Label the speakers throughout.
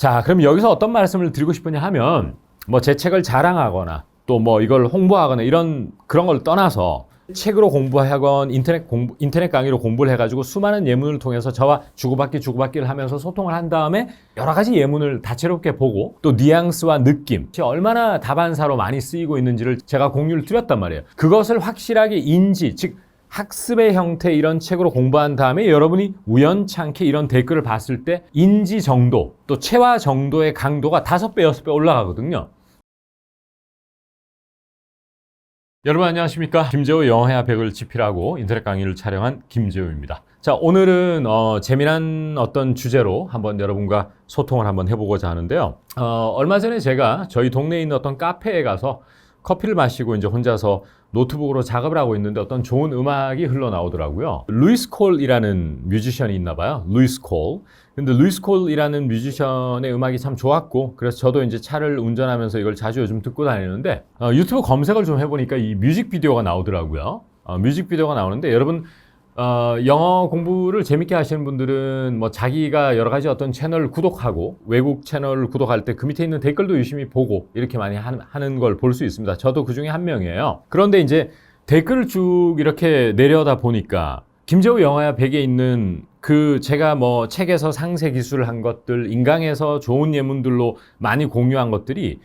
Speaker 1: 자, 그럼 여기서 어떤 말씀을 드리고 싶으냐 하면 뭐 제 책을 자랑하거나 또 뭐 이걸 홍보하거나 그런 걸 떠나서 책으로 공부하건 인터넷 강의로 공부를 해가지고 수많은 예문을 통해서 저와 주고받기를 하면서 소통을 한 다음에 여러 가지 예문을 다채롭게 보고 또 뉘앙스와 느낌, 얼마나 다반사로 많이 쓰이고 있는지를 제가 공유를 드렸단 말이에요. 그것을 확실하게 인지, 즉 학습의 형태 이런 책으로 공부한 다음에 여러분이 우연찮게 이런 댓글을 봤을 때 인지 정도, 또 체화 정도의 강도가 5배, 6배 올라가거든요. 여러분 안녕하십니까? 김재호 영어회화 100을 지필하고 인터넷 강의를 촬영한 김재호입니다. 자, 오늘은 재미난 어떤 주제로 한번 여러분과 소통을 한번 해보고자 하는데요. 얼마 전에 제가 저희 동네에 있는 어떤 카페에 가서 커피를 마시고 이제 혼자서 노트북으로 작업을 하고 있는데 어떤 좋은 음악이 흘러나오더라고요. 루이스 콜이라는 뮤지션이 있나 봐요. 루이스 콜. 근데 루이스 콜이라는 뮤지션의 음악이 참 좋았고, 그래서 저도 이제 차를 운전하면서 이걸 자주 요즘 듣고 다니는데 유튜브 검색을 좀 해보니까 이 뮤직비디오가 나오더라고요. 뮤직비디오가 나오는데 여러분 영어 공부를 재밌게 하시는 분들은 뭐 자기가 여러 가지 어떤 채널을 구독하고 외국 채널을 구독할 때 그 밑에 있는 댓글도 유심히 보고 이렇게 많이 하는 걸 볼 수 있습니다. 저도 그 중에 한 명이에요. 그런데 이제 댓글을 쭉 이렇게 내려다 보니까 김재호 영어야 100에 있는 제가 뭐 책에서 상세 기술을 한 것들, 인강에서 좋은 예문들로 많이 공유한 것들이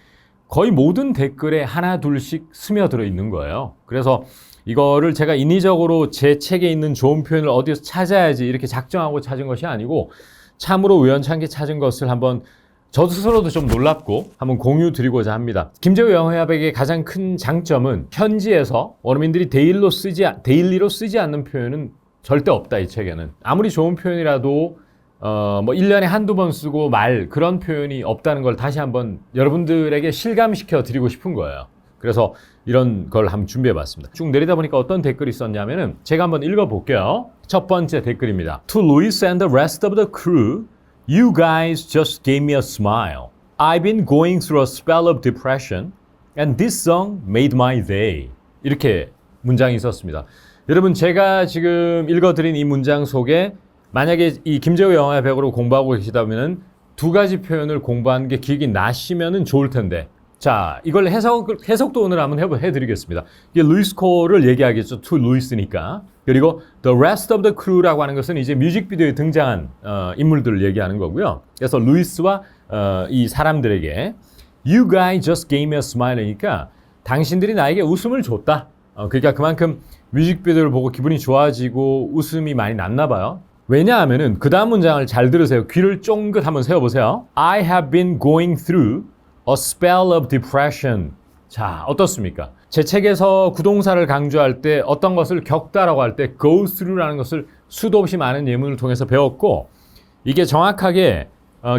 Speaker 1: 거의 모든 댓글에 하나 둘씩 스며들어 있는 거예요. 그래서 이거를 제가 인위적으로 제 책에 있는 좋은 표현을 어디서 찾아야지 이렇게 작정하고 찾은 것이 아니고 참으로 우연찮게 찾은 것을 한번 저 스스로도 좀 놀랍고 한번 공유 드리고자 합니다. 김재호 영어회화백의 가장 큰 장점은 현지에서 원어민들이 데일리로 쓰지 않는 표현은 절대 없다, 이 책에는. 아무리 좋은 표현이라도 뭐 1년에 한두 번 쓰고 말 그런 표현이 없다는 걸 다시 한번 여러분들에게 실감시켜 드리고 싶은 거예요. 그래서 이런 걸 한번 준비해 봤습니다. 쭉 내리다 보니까 어떤 댓글이 있었냐면은 제가 한번 읽어 볼게요. 첫 번째 댓글입니다. To Luis and the rest of the crew, you guys just gave me a smile. I've been going through a spell of depression and this song made my day. 이렇게 문장이 있었습니다. 여러분, 제가 지금 읽어드린 이 문장 속에 만약에 이 김재호 영어의 100으로 공부하고 계시다면 두 가지 표현을 공부하는 게 기억이 나시면은 좋을 텐데, 자, 이걸 해석도 오늘 한번 해드리겠습니다. 이게 루이스 콜을 얘기하겠죠. To 루이스니까. 그리고 the rest of the crew라고 하는 것은 이제 뮤직비디오에 등장한 인물들을 얘기하는 거고요. 그래서 루이스와 이 사람들에게 You guys just gave me a smile이니까 당신들이 나에게 웃음을 줬다. 그러니까 그만큼 뮤직비디오를 보고 기분이 좋아지고 웃음이 많이 났나 봐요. 왜냐하면은 그 다음 문장을 잘 들으세요. 귀를 쫑긋 한번 세워보세요. I have been going through a spell of depression. 자, 어떻습니까? 제 책에서 구동사를 강조할 때 어떤 것을 겪다라고 할 때 go through라는 것을 수도 없이 많은 예문을 통해서 배웠고, 이게 정확하게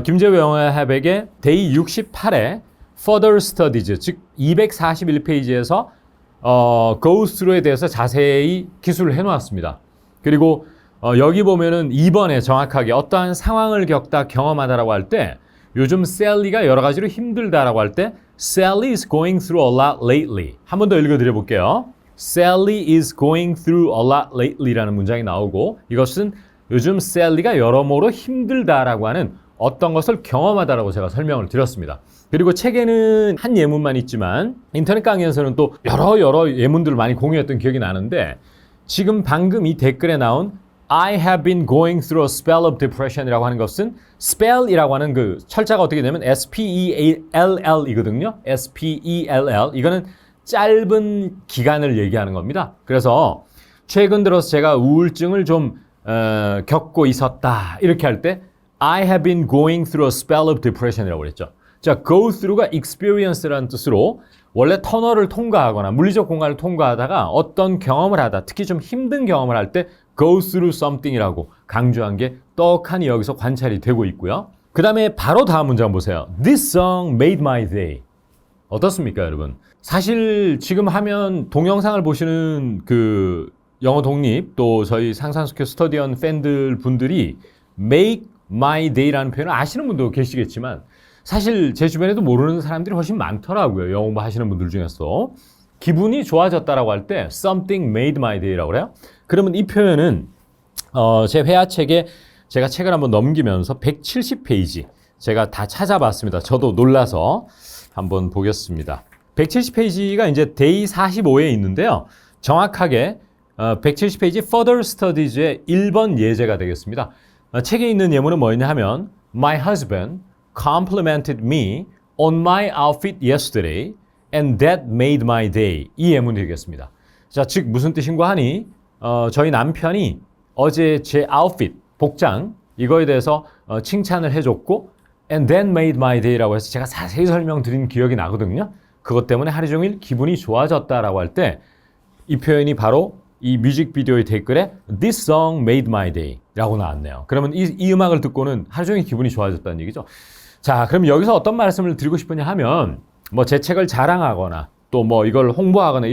Speaker 1: 김재호 영어회화백의 데이 68에 further studies, 즉 241페이지에서 go through에 대해서 자세히 기술을 해놓았습니다. 그리고 여기 보면은 2번에 정확하게 어떠한 상황을 겪다 경험하다라고 할 때 요즘 셀리가 여러 가지로 힘들다라고 할 때 Sally is going through a lot lately. 한 번 더 읽어드려 볼게요. Sally is going through a lot lately라는 문장이 나오고, 이것은 요즘 셀리가 여러모로 힘들다라고 하는 어떤 것을 경험하다라고 제가 설명을 드렸습니다. 그리고 책에는 한 예문만 있지만 인터넷 강의에서는 또 여러 예문들을 많이 공유했던 기억이 나는데, 지금 방금 이 댓글에 나온 I have been going through a spell of depression이라고 하는 것은 spell이라고 하는 그 철자가 어떻게 되면 S-P-E-L-L 이거든요. 이거는 짧은 기간을 얘기하는 겁니다. 그래서 최근 들어서 제가 우울증을 좀 겪고 있었다 이렇게 할 때 I have been going through a spell of depression이라고 그랬죠. 자, go through가 experience라는 뜻으로 원래 터널을 통과하거나 물리적 공간을 통과하다가 어떤 경험을 하다, 특히 좀 힘든 경험을 할 때 go through something이라고 강조한 게 떡하니 여기서 관찰이 되고 있고요. 그 다음에 바로 다음 문장 보세요. This song made my day. 어떻습니까, 여러분? 사실 지금 하면 동영상을 보시는 그 영어 독립 또 저희 상산스퀘어 스터디언 팬들 분들이 make my day라는 표현을 아시는 분도 계시겠지만 사실 제 주변에도 모르는 사람들이 훨씬 많더라고요. 영어 공부하시는 분들 중에서. 기분이 좋아졌다라고 할 때 something made my day라고 그래요. 그러면 이 표현은 제 회화책에 제가 책을 한번 넘기면서 170페이지 제가 다 찾아봤습니다. 저도 놀라서 한번 보겠습니다. 170페이지가 이제 데이 45에 있는데요. 정확하게 170페이지 Further Studies의 1번 예제가 되겠습니다. 책에 있는 예문은 뭐였냐 하면 My husband complimented me on my outfit yesterday and that made my day. 이 예문이 되겠습니다. 자, 즉 무슨 뜻인가 하니 저희 남편이 어제 제 아웃핏, 복장 이거에 대해서 칭찬을 해줬고 and that made my day라고 해서 제가 자세히 설명드린 기억이 나거든요. 그것 때문에 하루 종일 기분이 좋아졌다라고 할 때 이 표현이 바로 이 뮤직비디오의 댓글에 This song made my day 라고 나왔네요. 그러면 이 음악을 듣고는 하루 종일 기분이 좋아졌다는 얘기죠. 자, 그럼 여기서 어떤 말씀을 드리고 싶으냐 하면 뭐 제 책을 자랑하거나 또 뭐 이걸 홍보하거나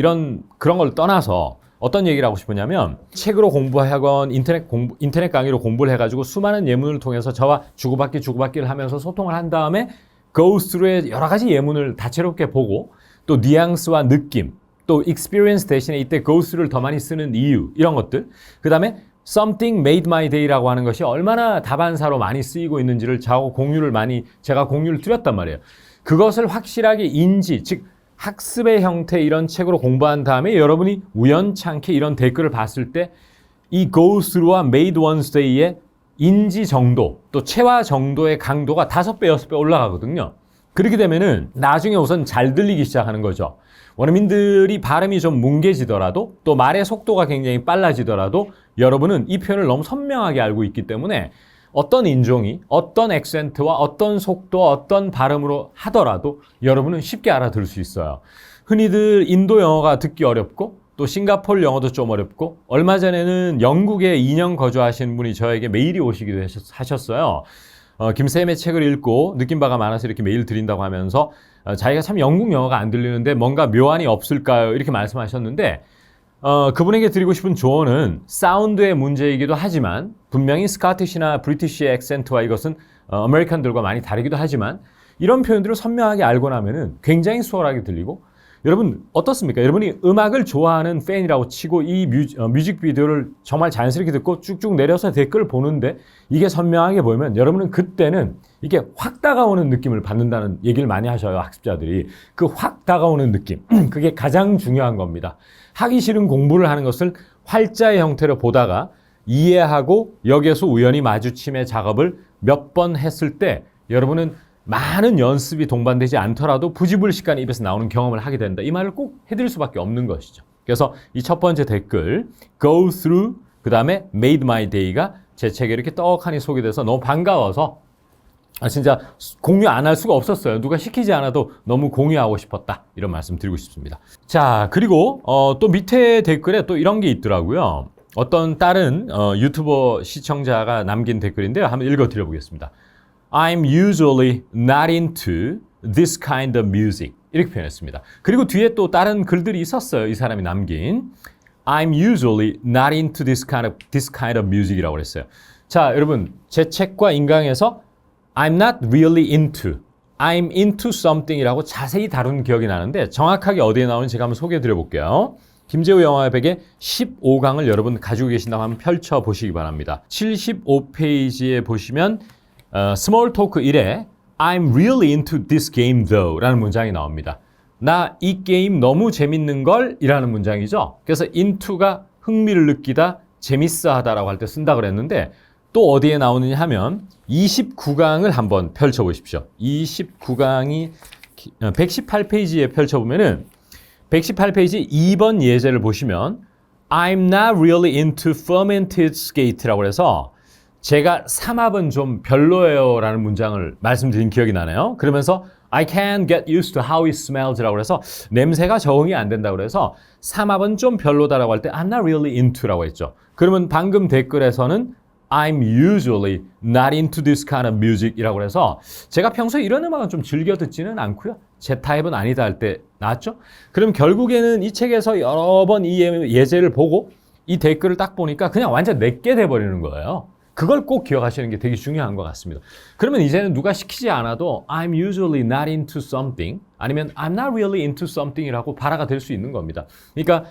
Speaker 1: 그런 걸 떠나서 어떤 얘기를 하고 싶으냐면 책으로 공부하건 인터넷 강의로 공부를 해가지고 수많은 예문을 통해서 저와 주고받기를 하면서 소통을 한 다음에 go through의 여러 가지 예문을 다채롭게 보고 또 뉘앙스와 느낌 또 experience 대신에 이때 go through를 더 많이 쓰는 이유 이런 것들 그 다음에 something made my day라고 하는 것이 얼마나 다반사로 많이 쓰이고 있는지를 제가 공유를 드렸단 말이에요. 그것을 확실하게 즉 학습의 형태 이런 책으로 공부한 다음에 여러분이 우연찮게 이런 댓글을 봤을 때 이 go through와 made one's day의 인지 정도 또 체화 정도의 강도가 5배, 6배 올라가거든요. 그렇게 되면은 나중에 우선 잘 들리기 시작하는 거죠. 원어민들이 발음이 좀 뭉개지더라도 또 말의 속도가 굉장히 빨라지더라도 여러분은 이 표현을 너무 선명하게 알고 있기 때문에 어떤 인종이 어떤 액센트와 어떤 속도 어떤 발음으로 하더라도 여러분은 쉽게 알아들을 수 있어요. 흔히들 인도 영어가 듣기 어렵고 또 싱가포르 영어도 좀 어렵고 얼마 전에는 영국에 2년 거주하신 분이 저에게 메일이 오시기도 하셨어요. 김쌤의 책을 읽고 느낀 바가 많아서 이렇게 메일 드린다고 하면서 자기가 참 영국 영어가 안 들리는데 뭔가 묘안이 없을까요? 이렇게 말씀하셨는데 그분에게 드리고 싶은 조언은 사운드의 문제이기도 하지만 분명히 스코티시나 브리티시의 액센트와 이것은 아메리칸들과 많이 다르기도 하지만 이런 표현들을 선명하게 알고 나면은 굉장히 수월하게 들리고 여러분 어떻습니까? 여러분이 음악을 좋아하는 팬이라고 치고 이 뮤직비디오를 정말 자연스럽게 듣고 쭉쭉 내려서 댓글을 보는데 이게 선명하게 보이면 여러분은 그때는 이게 확 다가오는 느낌을 받는다는 얘기를 많이 하셔요. 학습자들이. 그 확 다가오는 느낌. 그게 가장 중요한 겁니다. 하기 싫은 공부를 하는 것을 활자의 형태로 보다가 이해하고 여기에서 우연히 마주침의 작업을 몇 번 했을 때 여러분은 많은 연습이 동반되지 않더라도 부지불식간에 입에서 나오는 경험을 하게 된다. 이 말을 꼭 해드릴 수밖에 없는 것이죠. 그래서 이 첫 번째 댓글 go through 그 다음에 made my day가 제 책에 이렇게 떡하니 소개돼서 너무 반가워서 진짜 공유 안 할 수가 없었어요. 누가 시키지 않아도 너무 공유하고 싶었다. 이런 말씀 드리고 싶습니다. 자, 그리고 또 밑에 댓글에 또 이런 게 있더라고요. 어떤 다른 유튜버 시청자가 남긴 댓글인데요. 한번 읽어 드려보겠습니다. I'm usually not into this kind of music. 이렇게 표현했습니다. 그리고 뒤에 또 다른 글들이 있었어요. 이 사람이 남긴. I'm usually not into this kind of music이라고 그랬어요. 자, 여러분 제 책과 인강에서 I'm not really into, I'm into something이라고 자세히 다룬 기억이 나는데 정확하게 어디에 나오는지 제가 한번 소개해 드려 볼게요. 김재우 영어의 베개 15강을 여러분 가지고 계신다고 한번 펼쳐보시기 바랍니다. 75페이지에 보시면 스몰 토크 1에 I'm really into this game though 라는 문장이 나옵니다. 나 이 게임 너무 재밌는 걸 이라는 문장이죠. 그래서 into가 흥미를 느끼다, 재밌어 하다라고 할 때 쓴다 그랬는데 또 어디에 나오느냐 하면 29강을 한번 펼쳐보십시오. 29강이 118페이지에 펼쳐보면은 118페이지 2번 예제를 보시면 I'm not really into fermented skate라고 해서 제가 삼합은 좀 별로예요 라는 문장을 말씀드린 기억이 나네요. 그러면서 I can't get used to how it smells 라고 해서 냄새가 적응이 안 된다고 해서 삼합은 좀 별로다라고 할 때 I'm not really into 라고 했죠. 그러면 방금 댓글에서는 I'm usually not into this kind of music 이라고 해서 제가 평소에 이런 음악은 좀 즐겨 듣지는 않고요. 제 타입은 아니다 할 때 나왔죠. 그럼 결국에는 이 책에서 여러 번 이 예제를 보고 이 댓글을 딱 보니까 그냥 완전 내게 돼버리는 거예요. 그걸 꼭 기억하시는 게 되게 중요한 것 같습니다. 그러면 이제는 누가 시키지 않아도 I'm usually not into something 아니면 I'm not really into something이라고 발화가 될 수 있는 겁니다. 그러니까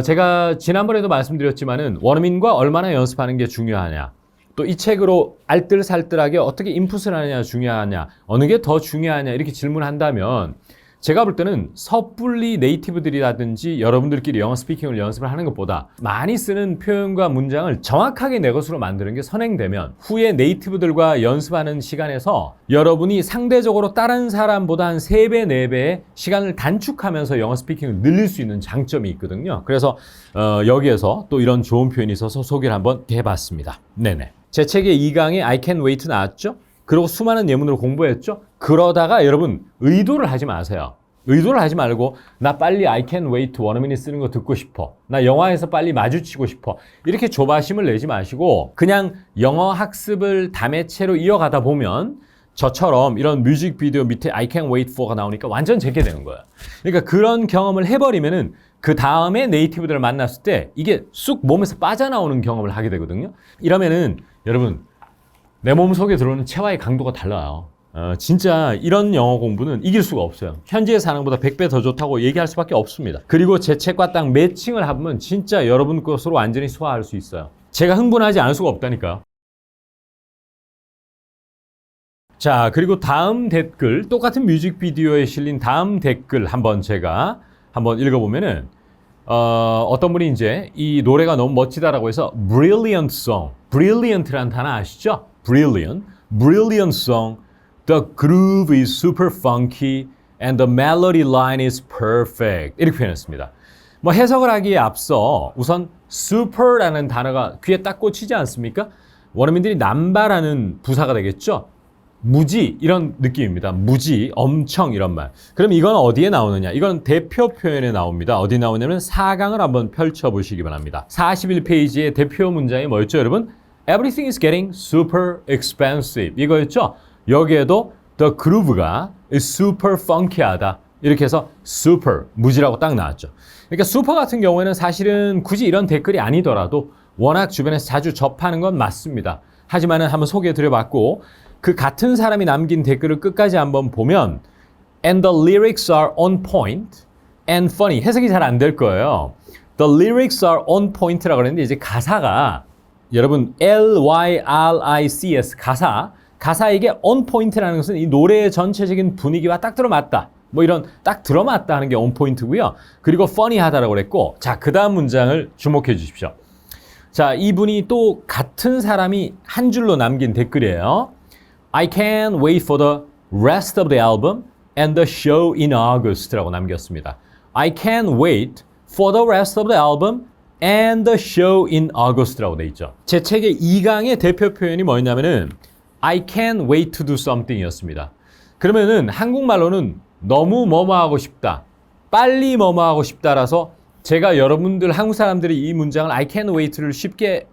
Speaker 1: 제가 지난번에도 말씀드렸지만은 원어민과 얼마나 연습하는 게 중요하냐. 또 이 책으로 알뜰살뜰하게 어떻게 인풋을 하느냐 중요하냐, 어느 게 더 중요하냐 이렇게 질문한다면 제가 볼 때는 섣불리 네이티브들이라든지 여러분들끼리 영어 스피킹을 연습을 하는 것보다 많이 쓰는 표현과 문장을 정확하게 내 것으로 만드는 게 선행되면 후에 네이티브들과 연습하는 시간에서 여러분이 상대적으로 다른 사람보다 한 3배, 4배의 시간을 단축하면서 영어 스피킹을 늘릴 수 있는 장점이 있거든요. 그래서 여기에서 또 이런 좋은 표현이 있어서 소개를 한번 해봤습니다. 네네. 제 책의 2강에 I can't wait 나왔죠? 그리고 수많은 예문으로 공부했죠? 그러다가 여러분 의도를 하지 마세요. 의도를 하지 말고 나 빨리 I can't wait to 1 minute 쓰는 거 듣고 싶어. 나 영화에서 빨리 마주치고 싶어. 이렇게 조바심을 내지 마시고 그냥 영어 학습을 다매체로 이어가다 보면 저처럼 이런 뮤직비디오 밑에 I can't wait for가 나오니까 완전 제게 되는 거예요. 그러니까 그런 경험을 해버리면은 그 다음에 네이티브들을 만났을 때 이게 쑥 몸에서 빠져나오는 경험을 하게 되거든요. 이러면은 여러분 내 몸속에 들어오는 체화의 강도가 달라요. 진짜 이런 영어 공부는 이길 수가 없어요. 현지의 사랑보다 100배 더 좋다고 얘기할 수밖에 없습니다. 그리고 제 책과 딱 매칭을 하면 진짜 여러분 것으로 완전히 소화할 수 있어요. 제가 흥분하지 않을 수가 없다니까요. 자, 그리고 다음 댓글, 똑같은 뮤직비디오에 실린 다음 댓글 제가 한번 읽어보면은 어떤 분이 이제 이 노래가 너무 멋지다라고 해서 brilliant song, brilliant라는 단어 아시죠? brilliant song, the groove is super funky and the melody line is perfect 이렇게 표현했습니다. 뭐 해석을 하기에 앞서 우선 super라는 단어가 귀에 딱 꽂히지 않습니까? 원어민들이 남바라는 부사가 되겠죠? 무지 이런 느낌입니다. 무지, 엄청 이런 말. 그럼 이건 어디에 나오느냐? 이건 대표 표현에 나옵니다. 어디 나오냐면 4강을 한번 펼쳐보시기 바랍니다. 41페이지의 대표 문장이 뭐였죠, 여러분? Everything is getting super expensive. 이거였죠? 여기에도 the groove가 super funky하다. 이렇게 해서 super, 무지라고 딱 나왔죠. 그러니까 super 같은 경우에는 사실은 굳이 이런 댓글이 아니더라도 워낙 주변에서 자주 접하는 건 맞습니다. 하지만은 한번 소개해 드려봤고 그 같은 사람이 남긴 댓글을 끝까지 한번 보면 and the lyrics are on point and funny. 해석이 잘 안 될 거예요. The lyrics are on point라고 그랬는데 이제 가사가 여러분 Lyrics 가사에게 on point라는 것은 이 노래의 전체적인 분위기와 딱 들어맞다. 뭐 이런 딱 들어맞다 하는 게 on point고요. 그리고 funny하다라고 그랬고 자, 그 다음 문장을 주목해 주십시오. 자, 이분이 또 같은 사람이 한 줄로 남긴 댓글이에요. I can't wait for the rest of the album and the show in August라고 남겼습니다. I can't wait for the rest of the album and the show in August라고 돼 있죠. 제 책의 2강의 대표 표현이 뭐였냐면은 I can't wait to do something 이었습니다. 그러면은 한국말로는 너무 뭐뭐 하고 싶다, 빨리 뭐뭐 하고 싶다라서 제가 여러분들 한국 사람들이 이 문장을 I can't wait를 쉽게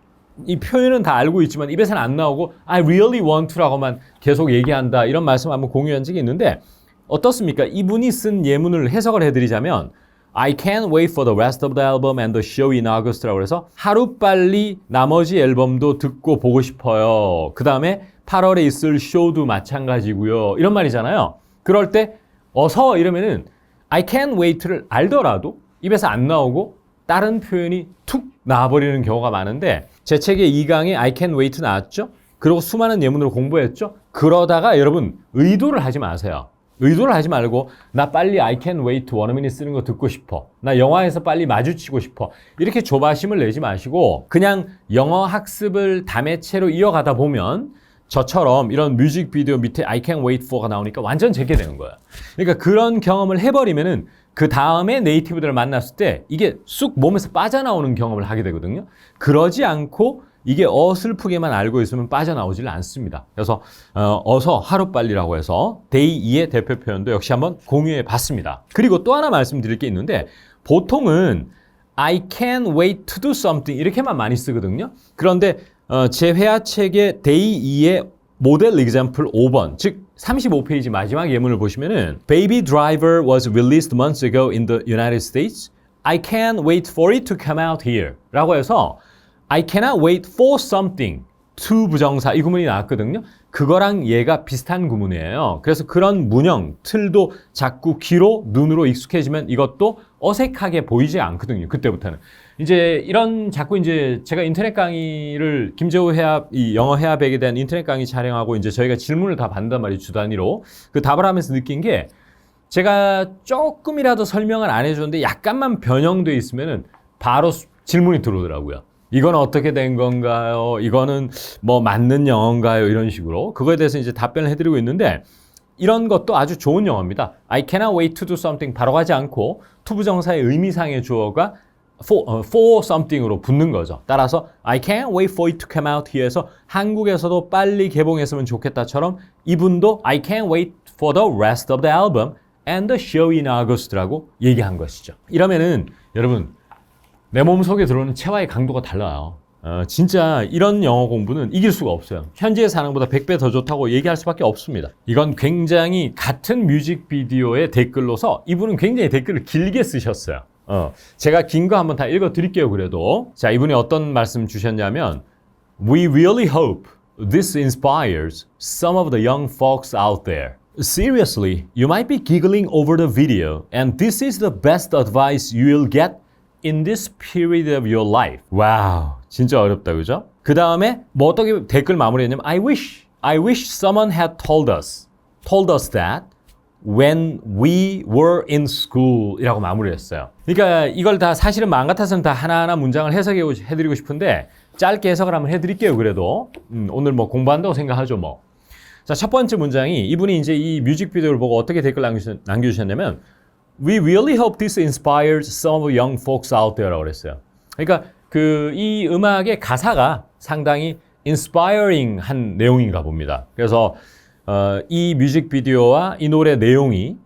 Speaker 1: 이 표현은 다 알고 있지만 입에서는 안 나오고 I really want to라고만 계속 얘기한다 이런 말씀 한번 공유한 적이 있는데 어떻습니까? 이분이 쓴 예문을 해석을 해드리자면 I can't wait for the rest of the album and the show in August라고 해서 하루빨리 나머지 앨범도 듣고 보고 싶어요. 그 다음에 8월에 있을 쇼도 마찬가지고요. 이런 말이잖아요. 그럴 때 어서 이러면은 I can't wait를 알더라도 입에서 안 나오고 다른 표현이 툭 나와버리는 경우가 많은데 제 책의 2강에 I can't wait 나왔죠? 그리고 수많은 예문으로 공부했죠? 그러다가 여러분 의도를 하지 마세요. 의도를 하지 말고 나 빨리 I can't wait to 1 minute 쓰는 거 듣고 싶어. 나 영화에서 빨리 마주치고 싶어. 이렇게 조바심을 내지 마시고 그냥 영어 학습을 다매체로 이어가다 보면 저처럼 이런 뮤직비디오 밑에 I can't wait for가 나오니까 완전 제게 되는 거예요. 그러니까 그런 경험을 해버리면은 그 다음에 네이티브들을 만났을 때 이게 쑥 몸에서 빠져나오는 경험을 하게 되거든요. 그러지 않고 이게 어슬프게만 알고 있으면 빠져나오질 않습니다. 그래서 어서 하루빨리라고 해서 데이 2의 대표 표현도 역시 한번 공유해 봤습니다. 그리고 또 하나 말씀드릴 게 있는데 보통은 I can't wait to do something 이렇게만 많이 쓰거든요. 그런데 제 회화책의 데이 2의 모델 example 5번, 즉 35페이지 마지막 예문을 보시면은 Baby Driver was released months ago in the United States. I can't wait for it to come out here. 라고 해서 I cannot wait for something. to 부정사 이 구문이 나왔거든요. 그거랑 얘가 비슷한 구문이에요. 그래서 그런 문형, 틀도 자꾸 귀로, 눈으로 익숙해지면 이것도 어색하게 보이지 않거든요. 그때부터는. 이제 이런 자꾸 이제 제가 인터넷 강의를 김재호 해압, 이 영어 해압에 대한 인터넷 강의 촬영하고 이제 저희가 질문을 다 받는단 말이에요. 주 단위로. 그 답을 하면서 느낀 게 제가 조금이라도 설명을 안 해줬는데 약간만 변형돼 있으면은 바로 질문이 들어오더라고요. 이건 어떻게 된 건가요? 이거는 뭐 맞는 영어인가요? 이런 식으로. 그거에 대해서 이제 답변을 해드리고 있는데 이런 것도 아주 좋은 영어입니다. I cannot wait to do something 바로 가지 않고 to 부정사의 의미상의 주어가 for something으로 붙는 거죠. 따라서 I can't wait for it to come out here에서 한국에서도 빨리 개봉했으면 좋겠다처럼 이분도 I can't wait for the rest of the album and the show in August라고 얘기한 것이죠. 이러면은 여러분 내 몸속에 들어오는 체화의 강도가 달라요. 진짜 이런 영어 공부는 이길 수가 없어요. 현지의 사랑보다 100배 더 좋다고 얘기할 수밖에 없습니다. 이건 굉장히 같은 뮤직비디오의 댓글로서 이분은 굉장히 댓글을 길게 쓰셨어요. 제가 긴 거 한번 다 읽어 드릴게요. 그래도 자, 이분이 어떤 말씀 주셨냐면 We really hope this inspires some of the young folks out there. Seriously, you might be giggling over the video and this is the best advice you will get in this period of your life. 와우, 진짜 어렵다, 그죠? 그 다음에 뭐 어떻게 댓글 마무리했냐면 I wish someone had told us that when we were in school 이라고 마무리했어요. 그러니까 이걸 다 사실은 마음 같아서는 다 하나하나 문장을 해석해드리고 싶은데 짧게 해석을 한번 해드릴게요. 그래도 오늘 뭐 공부한다고 생각하죠 뭐. 자, 첫 번째 문장이 이분이 이제 이 뮤직비디오를 보고 어떻게 댓글 남겨주셨냐면 We really hope this inspires some of young folks out there라고 그랬어요. 그러니까 이 음악의 가사가 상당히 inspiring한 내용인가 봅니다. 그래서 이 뮤직비디오와 이 노래 내용이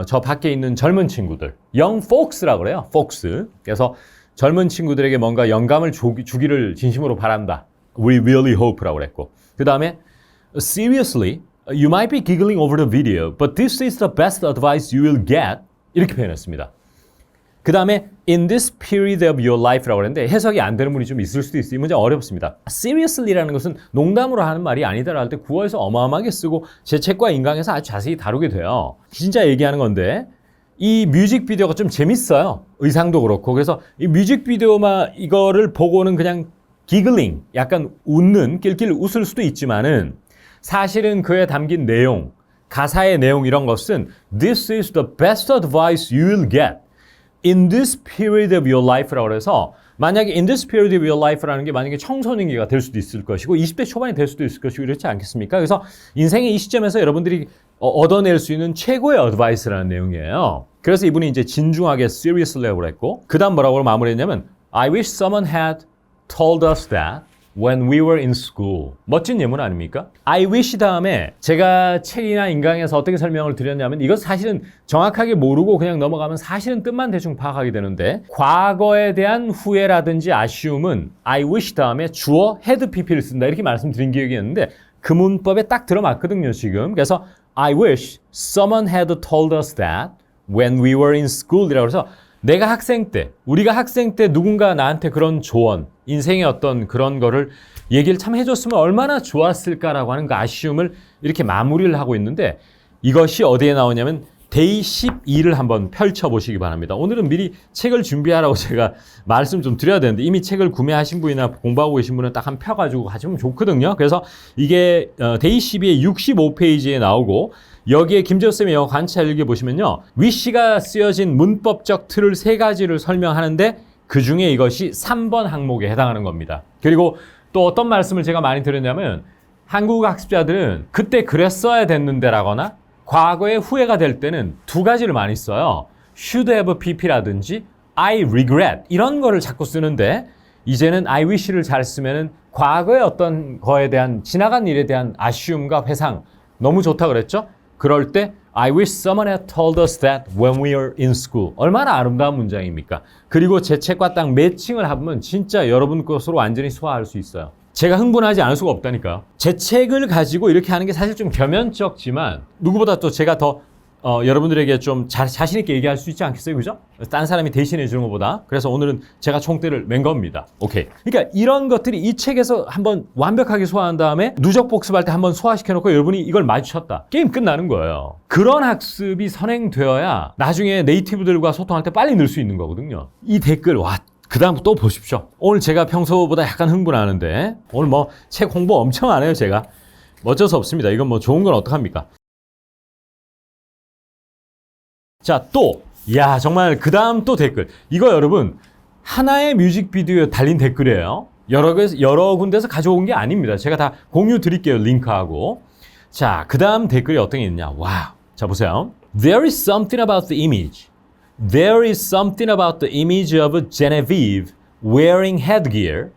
Speaker 1: 저 밖에 있는 젊은 친구들, young folks라고 그래요. folks. 그래서 젊은 친구들에게 뭔가 영감을 주기를 진심으로 바란다. We really hope라고 그랬고. 그 다음에 seriously, you might be giggling over the video, but this is the best advice you will get. 이렇게 표현했습니다. 그 다음에 in this period of your life라고 했는데 해석이 안 되는 분이 좀 있을 수도 있어요. 이 문제 어렵습니다. seriously라는 것은 농담으로 하는 말이 아니다라고 할 때 구어에서 어마어마하게 쓰고 제 책과 인강에서 아주 자세히 다루게 돼요. 진짜 얘기하는 건데 이 뮤직비디오가 좀 재밌어요. 의상도 그렇고. 그래서 이 뮤직비디오만 이거를 보고는 그냥 giggling, 약간 웃는, 낄낄 웃을 수도 있지만은 사실은 그에 담긴 내용, 가사의 내용 이런 것은 This is the best advice you will get in this period of your life라고 해서 만약에 in this period of your life라는 게 만약에 청소년기가 될 수도 있을 것이고 20대 초반이 될 수도 있을 것이고 그렇지 않겠습니까? 그래서 인생의 이 시점에서 여러분들이 얻어낼 수 있는 최고의 advice라는 내용이에요. 그래서 이분이 이제 진중하게 seriously라고 했고 그 다음 뭐라고 마무리했냐면 I wish someone had told us that when we were in school. 멋진 예문 아닙니까? I wish 다음에 제가 책이나 인강에서 어떻게 설명을 드렸냐면 이건 사실은 정확하게 모르고 그냥 넘어가면 사실은 뜻만 대충 파악하게 되는데 과거에 대한 후회라든지 아쉬움은 I wish 다음에 주어 had pp를 쓴다 이렇게 말씀드린 기억이 있는데 그 문법에 딱 들어맞거든요 지금. 그래서 I wish someone had told us that when we were in school 이라고 해서 내가 학생 때, 우리가 학생 때 누군가 나한테 그런 조언, 인생의 어떤 그런 거를 얘기를 참 해줬으면 얼마나 좋았을까라고 하는 그 아쉬움을 이렇게 마무리를 하고 있는데 이것이 어디에 나오냐면 데이 12를 한번 펼쳐보시기 바랍니다. 오늘은 미리 책을 준비하라고 제가 말씀 좀 드려야 되는데 이미 책을 구매하신 분이나 공부하고 계신 분은 딱 한 펴가지고 가시면 좋거든요. 그래서 이게 데이 12의 65페이지에 나오고 여기에 김재호쌤의 영어 관찰 읽어보시면요. wish가 쓰여진 문법적 틀을 세 가지를 설명하는데 그 중에 이것이 3번 항목에 해당하는 겁니다. 그리고 또 어떤 말씀을 제가 많이 들었냐면 한국 학습자들은 그때 그랬어야 됐는데 라거나 과거에 후회가 될 때는 두 가지를 많이 써요. should have pp라든지 I regret 이런 거를 자꾸 쓰는데 이제는 I wish를 잘 쓰면은 과거의 어떤 거에 대한 지나간 일에 대한 아쉬움과 회상 너무 좋다 그랬죠? 그럴 때 I wish someone had told us that when we were in school. 얼마나 아름다운 문장입니까? 그리고 제 책과 딱 매칭을 하면 진짜 여러분 것으로 완전히 소화할 수 있어요. 제가 흥분하지 않을 수가 없다니까요. 제 책을 가지고 이렇게 하는 게 사실 좀 겸연쩍지만 누구보다 또 제가 더 여러분들에게 좀 자신 있게 얘기할 수 있지 않겠어요? 그죠? 딴 사람이 대신해 주는 것보다. 그래서 오늘은 제가 총대를 맨 겁니다. 오케이. 그러니까 이런 것들이 이 책에서 한번 완벽하게 소화한 다음에 누적 복습할 때 한번 소화시켜 놓고 여러분이 이걸 마주쳤다. 게임 끝나는 거예요. 그런 학습이 선행되어야 나중에 네이티브들과 소통할 때 빨리 늘 수 있는 거거든요. 이 댓글, 와. 그 다음 또 보십시오. 오늘 제가 평소보다 약간 흥분하는데 오늘 뭐 책 홍보 엄청 안 해요, 제가. 어쩔 수 없습니다. 이건 뭐 좋은 건 어떡합니까? 자, 또, 야, 정말 그 다음 또 댓글. 이거 여러분, 하나의 뮤직비디오에 달린 댓글이에요. 여러 군데서 가져온 게 아닙니다. 제가 다 공유 드릴게요, 링크하고. 자, 그 다음 댓글이 어떤 게 있냐. 와우. 자, 보세요. There is something about the image. There is something about the image of Genevieve wearing headgear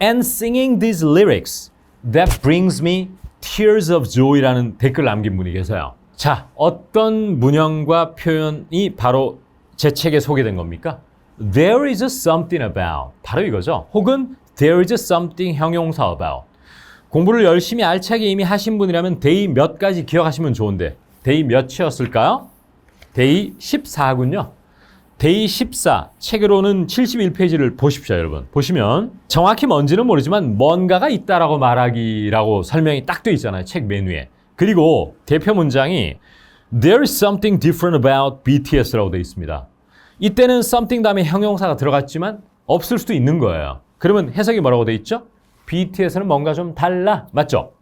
Speaker 1: and singing these lyrics that brings me tears of joy라는 댓글 남긴 분이 계세요. 자, 어떤 문형과 표현이 바로 제 책에 소개된 겁니까? There is something about. 바로 이거죠. 혹은 there is something 형용사 about. 공부를 열심히 알차게 이미 하신 분이라면 데이 몇 가지 기억하시면 좋은데 데이 몇이었을까요? 데이 14군요. 데이 14, 책으로는 71페이지를 보십시오, 여러분. 보시면 정확히 뭔지는 모르지만 뭔가가 있다라고 말하기라고 설명이 딱 돼 있잖아요, 책 메뉴에. 그리고 대표 문장이 There is something different about BTS라고 돼 있습니다. 이때는 something 다음에 형용사가 들어갔지만 없을 수도 있는 거예요. 그러면 해석이 뭐라고 돼 있죠? BTS는 뭔가 좀 달라, 맞죠?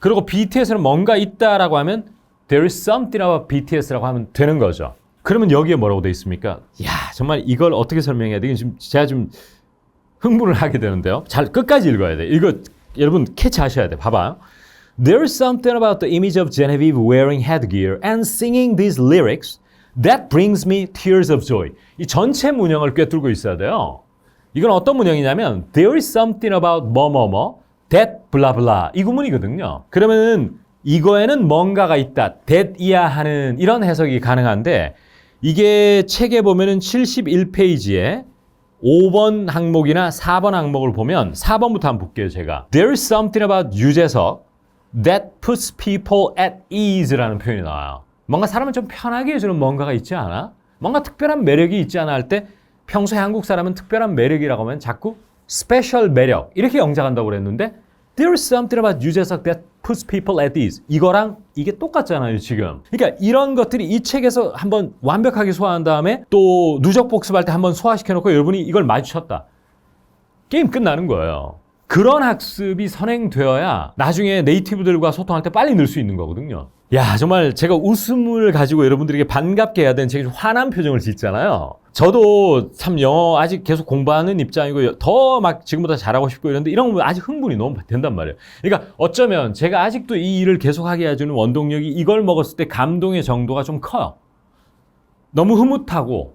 Speaker 1: 그리고 BTS는 뭔가 있다라고 하면 There is something about BTS라고 하면 되는 거죠. 그러면 여기에 뭐라고 돼 있습니까? 야, 정말 이걸 어떻게 설명해야 돼? 지금 제가 좀 흥분을 하게 되는데요. 잘 끝까지 읽어야 돼. 이거 여러분 캐치하셔야 돼. 봐봐요. There is something about the image of Genevieve wearing headgear and singing these lyrics that brings me tears of joy. 이 전체 문형을 꿰뚫고 있어야 돼요. 이건 어떤 문형이냐면 There is something about 뭐뭐뭐 that blah blah 이 구문이거든요. 그러면은 이거에는 뭔가가 있다. that이야 하는 이런 해석이 가능한데 이게 책에 보면은 71페이지에 5번 항목이나 4번 항목을 보면 4번부터 한번 볼게요, 제가. There is something about 유재석 that puts people at ease라는 표현이 나와요. 뭔가 사람을 좀 편하게 해주는 뭔가가 있지 않아? 뭔가 특별한 매력이 있지 않아 할 때 평소에 한국 사람은 특별한 매력이라고 하면 자꾸 스페셜 매력 이렇게 영작한다고 그랬는데 There is something about 유재석 that puts people at ease. 이거랑 이게 똑같잖아요, 지금. 그러니까 이런 것들이 이 책에서 한번 완벽하게 소화한 다음에 또 누적 복습할 때 한번 소화시켜 놓고 여러분이 이걸 마주쳤다. 게임 끝나는 거예요. 그런 학습이 선행되어야 나중에 네이티브들과 소통할 때 빨리 늘 수 있는 거거든요. 야, 정말 제가 웃음을 가지고 여러분들에게 반갑게 해야 되는 제가 화난 표정을 짓잖아요. 저도 참 영어 아직 계속 공부하는 입장이고 더 막 지금보다 잘하고 싶고 이런데 이런 거 아직 흥분이 너무 된단 말이에요. 그러니까 어쩌면 제가 아직도 이 일을 계속하게 해주는 원동력이 이걸 먹었을 때 감동의 정도가 좀 커요. 너무 흐뭇하고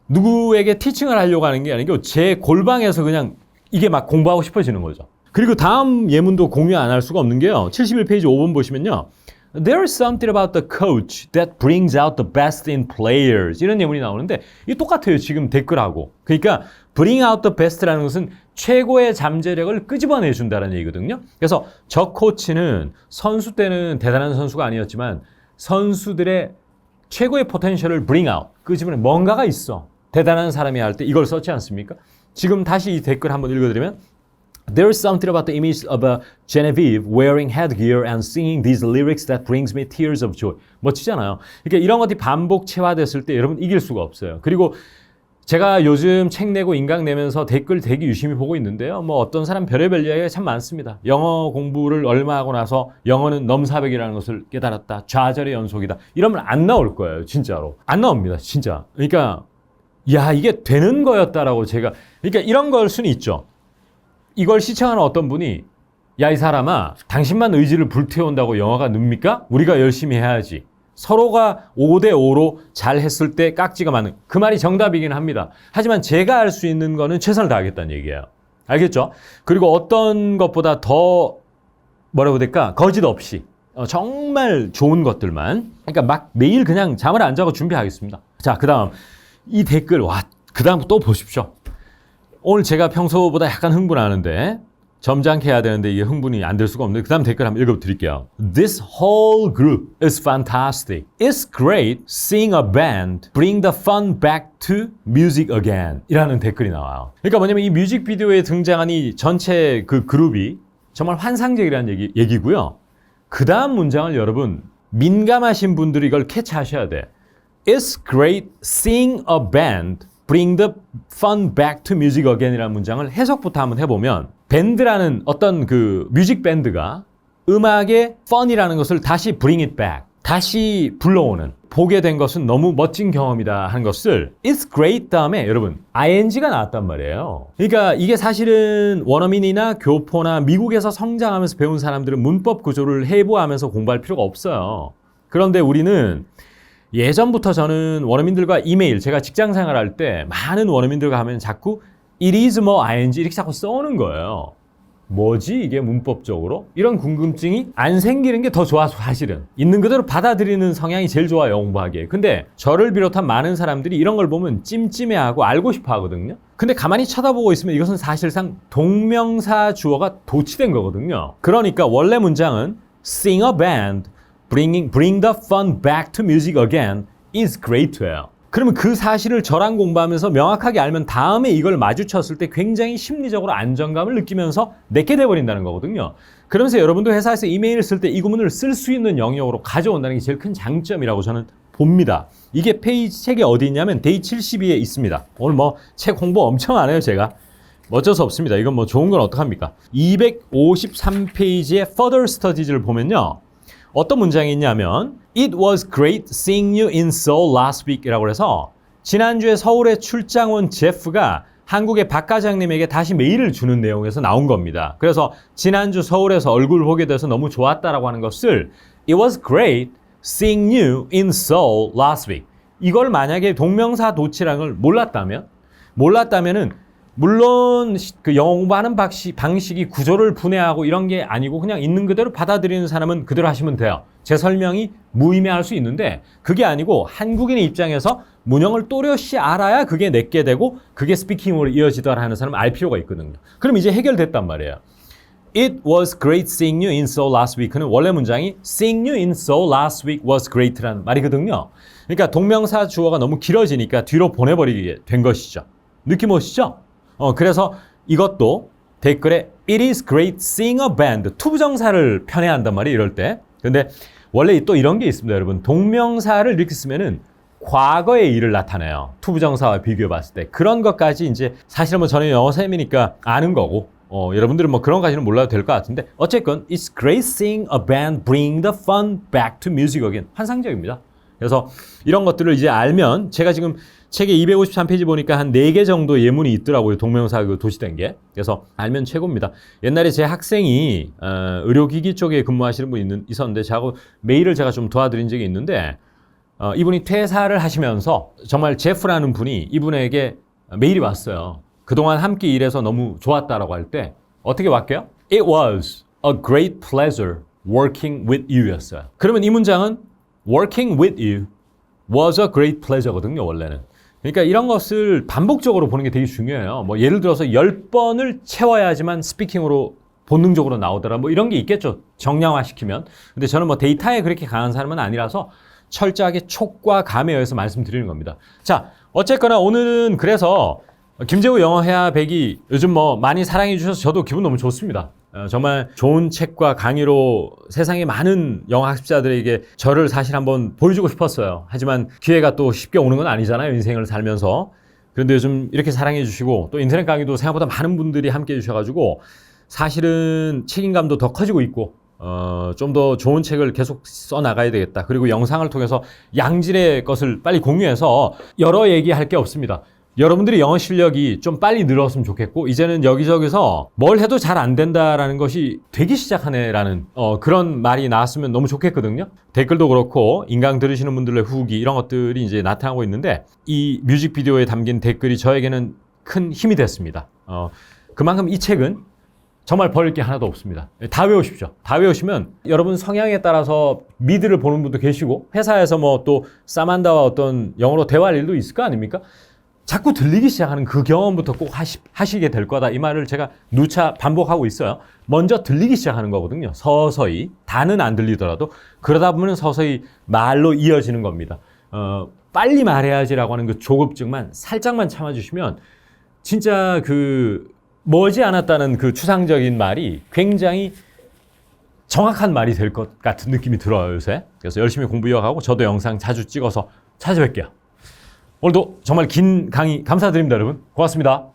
Speaker 1: 누구에게 티칭을 하려고 하는 게 아니고 제 골방에서 그냥 이게 막 공부하고 싶어지는 거죠. 그리고 다음 예문도 공유 안 할 수가 없는 게요. 71페이지 5번 보시면요. There is something about the coach that brings out the best in players. 이런 예문이 나오는데 이게 똑같아요. 지금 댓글하고. 그러니까 bring out the best라는 것은 최고의 잠재력을 끄집어내준다는 얘기거든요. 그래서 저 코치는 선수 때는 대단한 선수가 아니었지만 선수들의 최고의 포텐셜을 bring out, 끄집어내 뭔가가 있어. 대단한 사람이 할 때 이걸 썼지 않습니까? 지금 다시 이 댓글 한번 읽어드리면 There is something about the image of a Genevieve wearing headgear and singing these lyrics that brings me tears of joy. 멋지잖아요. 그러니까 이런 것들이 반복 체화됐을 때 여러분 이길 수가 없어요. 그리고 제가 요즘 책 내고 인강 내면서 댓글 되게 유심히 보고 있는데요. 뭐 어떤 사람 별의별 이야기가 참 많습니다. 영어 공부를 얼마 하고 나서 영어는 넘사벽이라는 것을 깨달았다. 좌절의 연속이다. 이러면 안 나올 거예요. 진짜로. 안 나옵니다. 진짜. 그러니까 야, 이게 되는 거였다라고 제가 그러니까 이런 걸 수는 있죠. 이걸 시청하는 어떤 분이 야, 이 사람아, 당신만 의지를 불태운다고 영어가 늡니까? 우리가 열심히 해야지. 서로가 5대5로 잘 했을 때 깍지가 맞는 그 말이 정답이긴 합니다. 하지만 제가 할 수 있는 거는 최선을 다하겠다는 얘기예요. 알겠죠? 그리고 어떤 것보다 더 뭐라고 해야 될까? 거짓 없이 정말 좋은 것들만 그러니까 막 매일 그냥 잠을 안 자고 준비하겠습니다. 자, 그 다음 이 댓글 와, 그 다음 또 보십시오. 오늘 제가 평소보다 약간 흥분하는데 점잖게 해야 되는데 이게 흥분이 안 될 수가 없는데 그 다음 댓글 한번 읽어드릴게요. This whole group is fantastic. It's great seeing a band bring the fun back to music again. 이라는 댓글이 나와요. 그러니까 뭐냐면 이 뮤직비디오에 등장한 이 전체 그 그룹이 정말 환상적이라는 얘기고요. 그 다음 문장을 여러분 민감하신 분들이 이걸 캐치하셔야 돼. It's great seeing a band bring the fun back to music again 이라는 문장을 해석부터 한번 해보면 밴드라는 어떤 그 뮤직 밴드가 음악의 fun이라는 것을 다시 bring it back, 다시 불러오는 보게 된 것은 너무 멋진 경험이다 하는 것을 It's great 다음에 여러분 ing가 나왔단 말이에요. 그러니까 이게 사실은 원어민이나 교포나 미국에서 성장하면서 배운 사람들은 문법 구조를 해부하면서 공부할 필요가 없어요. 그런데 우리는 예전부터 저는 원어민들과 이메일, 제가 직장 생활할 때 많은 원어민들과 하면 자꾸 it is 뭐 ing 이렇게 자꾸 써오는 거예요. 뭐지 이게 문법적으로? 이런 궁금증이 안 생기는 게 더 좋아 사실은. 있는 그대로 받아들이는 성향이 제일 좋아요 공부하기에. 근데 저를 비롯한 많은 사람들이 이런 걸 보면 찜찜해하고 알고 싶어 하거든요. 근데 가만히 쳐다보고 있으면 이것은 사실상 동명사 주어가 도치된 거거든요. 그러니까 원래 문장은 sing a band bring the fun back to music again is great예요. 그러면 그 사실을 저랑 공부하면서 명확하게 알면 다음에 이걸 마주쳤을 때 굉장히 심리적으로 안정감을 느끼면서 내게 돼버린다는 거거든요. 그러면서 여러분도 회사에서 이메일을 쓸 때 이 구문을 쓸 수 있는 영역으로 가져온다는 게 제일 큰 장점이라고 저는 봅니다. 이게 페이지 책에 어디 있냐면 데이 72에 있습니다. 오늘 뭐 책 홍보 엄청 안 해요 제가. 어쩔 수 없습니다. 이건 뭐 좋은 건 어떡합니까? 253페이지의 Further Studies를 보면요. 어떤 문장이 있냐면 It was great seeing you in Seoul last week 이라고 해서 지난주에 서울에 출장 온 제프가 한국의 박 과장님에게 다시 메일을 주는 내용에서 나온 겁니다. 그래서 지난주 서울에서 얼굴 보게 돼서 너무 좋았다라고 하는 것을 It was great seeing you in Seoul last week. 이걸 만약에 동명사 도치랑을 몰랐다면은 물론 그 영어 공부하는 방식이 구조를 분해하고 이런 게 아니고 그냥 있는 그대로 받아들이는 사람은 그대로 하시면 돼요. 제 설명이 무의미할 수 있는데 그게 아니고 한국인의 입장에서 문형을 또렷이 알아야 그게 내게 되고 그게 스피킹으로 이어지더라 하는 사람은 알 필요가 있거든요. 그럼 이제 해결됐단 말이에요. It was great seeing you in Seoul last week는 원래 문장이 Seeing you in Seoul last week was great라는 말이거든요. 그러니까 동명사 주어가 너무 길어지니까 뒤로 보내버리게 된 것이죠. 느낌 오시죠? 그래서 이것도 댓글에 It is great seeing a band 투부정사를 편애한단 말이에요 이럴 때. 근데 원래 또 이런 게 있습니다 여러분. 동명사를 이렇게 쓰면은 과거의 일을 나타내요. 투부정사와 비교해 봤을 때. 그런 것까지 이제 사실은 뭐 저는 영어 쌤이니까 아는 거고 여러분들은 뭐 그런 까지는 몰라도 될 것 같은데 어쨌건 It's great seeing a band bring the fun back to music again. 환상적입니다. 그래서 이런 것들을 이제 알면 제가 지금 책에 253페이지 보니까 한 4개 정도 예문이 있더라고요. 동명사 도치된 게. 그래서 알면 최고입니다. 옛날에 제 학생이 의료기기 쪽에 근무하시는 분이 있었는데 저하고 메일을 제가 좀 도와드린 적이 있는데 이분이 퇴사를 하시면서 정말 제프라는 분이 이분에게 메일이 왔어요. 그동안 함께 일해서 너무 좋았다라고 할 때 어떻게 왔게요? It was a great pleasure working with you 였어요. 그러면 이 문장은 working with you was a great pleasure거든요, 원래는. 그러니까 이런 것을 반복적으로 보는 게 되게 중요해요. 뭐 예를 들어서 10번을 채워야지만 스피킹으로 본능적으로 나오더라. 뭐 이런 게 있겠죠. 정량화시키면. 근데 저는 뭐 데이터에 그렇게 강한 사람은 아니라서 철저하게 촉과 감에 의해서 말씀드리는 겁니다. 자, 어쨌거나 오늘은 그래서 김재우 영어 해야 100이 요즘 뭐 많이 사랑해 주셔서 저도 기분 너무 좋습니다. 정말 좋은 책과 강의로 세상의 많은 영어 학습자들에게 저를 사실 한번 보여주고 싶었어요. 하지만 기회가 또 쉽게 오는 건 아니잖아요. 인생을 살면서. 그런데 요즘 이렇게 사랑해 주시고 또 인터넷 강의도 생각보다 많은 분들이 함께 해 주셔가지고 사실은 책임감도 더 커지고 있고 좀 더 좋은 책을 계속 써나가야 되겠다. 그리고 영상을 통해서 양질의 것을 빨리 공유해서 여러 얘기할 게 없습니다. 여러분들이 영어 실력이 좀 빨리 늘었으면 좋겠고 이제는 여기저기서 뭘 해도 잘 안 된다라는 것이 되기 시작하네라는 그런 말이 나왔으면 너무 좋겠거든요. 댓글도 그렇고 인강 들으시는 분들의 후기 이런 것들이 이제 나타나고 있는데 이 뮤직비디오에 담긴 댓글이 저에게는 큰 힘이 됐습니다. 그만큼 이 책은 정말 버릴 게 하나도 없습니다. 다 외우십시오. 다 외우시면 여러분 성향에 따라서 미드를 보는 분도 계시고 회사에서 뭐 또 사만다와 어떤 영어로 대화할 일도 있을 거 아닙니까? 자꾸 들리기 시작하는 그 경험부터 꼭 하시게 될 거다. 이 말을 제가 누차 반복하고 있어요. 먼저 들리기 시작하는 거거든요. 서서히. 다는 안 들리더라도. 그러다 보면 서서히 말로 이어지는 겁니다. 빨리 말해야지라고 하는 그 조급증만 살짝만 참아주시면 진짜 그 머지 않았다는 그 추상적인 말이 굉장히 정확한 말이 될 것 같은 느낌이 들어요, 요새. 그래서 열심히 공부 이어가고 저도 영상 자주 찍어서 찾아뵐게요. 오늘도 정말 긴 강의 감사드립니다, 여러분. 고맙습니다.